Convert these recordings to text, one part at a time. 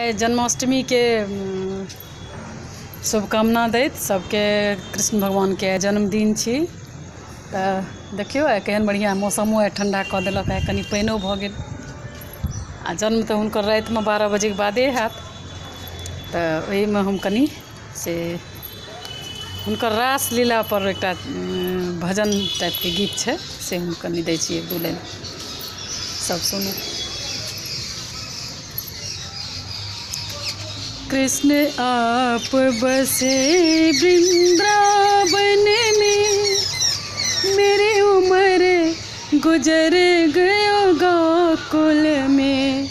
आइ जन्माष्टमी के शुभकामना दैत सबके कृष्ण भगवान के जन्मदिन छी। तऽ देखियौ आइ केहन बढ़िया मौसमो आइ ठंडा कऽ देलक, आइ कनि पानिओ भऽ गेल। आ जन्म तऽ हुनकर रातिमे 12 बजे के बादे हैत। तऽ ओहिमे हम कनि से हुनकर रास लीला पर एकटा भजन टाइप के गीत छै से हम कनि दै छी एक दू लाइन, सब सुनू। कृष्ण आप बसे वृंदावन में, मेरी उम्र गुजर गयो गोकुल में।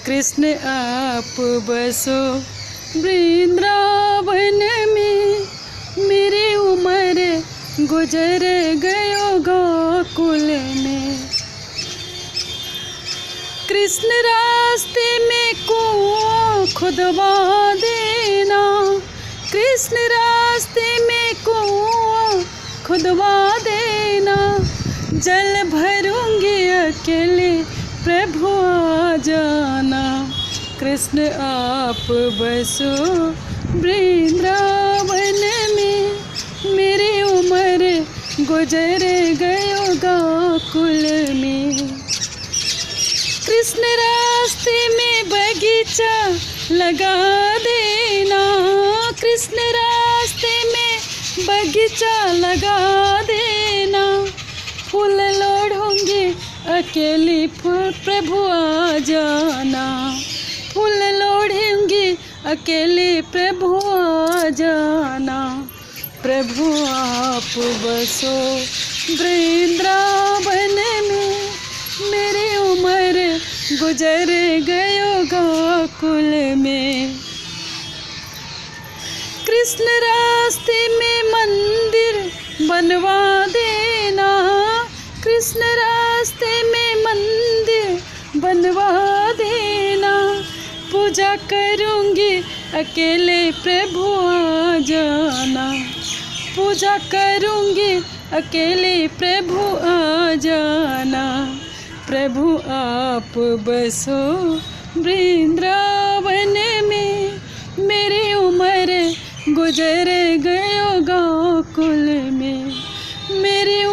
कृष्ण आप बसो वृंदावन में, मेरी उम्र गुजर गयो गोकुल में। कृष्ण रास्ते में कुआं खुदवा देना, कृष्ण रास्ते में कुआं खुदवा देना। जल भरूंगी अकेले प्रभु आ जाना। कृष्ण आप बसो वृंदावन में, मेरी उम्र गुजर गयो गोकुल में। कृष्ण रास्ते में बगीचा लगा देना, कृष्ण रास्ते में बगीचा लगा देना। फूल लोढ़ूंगी अकेली प्रभु आ जाना, फूल लोढ़ूंगी अकेले प्रभु आ जाना। प्रभु आप बसो वृंदावन में, मेरी उम्र गुजर गयो गोकुल में। कृष्ण रास्ते में मंदिर बनवा देना, कृष्ण रास्ते में मंदिर बनवा देना। पूजा करूंगी अकेले प्रभु आ जाना, पूजा करूंगी अकेले प्रभु आ जाना। प्रभु आप बसो वृंदावन में, मेरी उम्र गुजर गयो गोकुल में। मेरी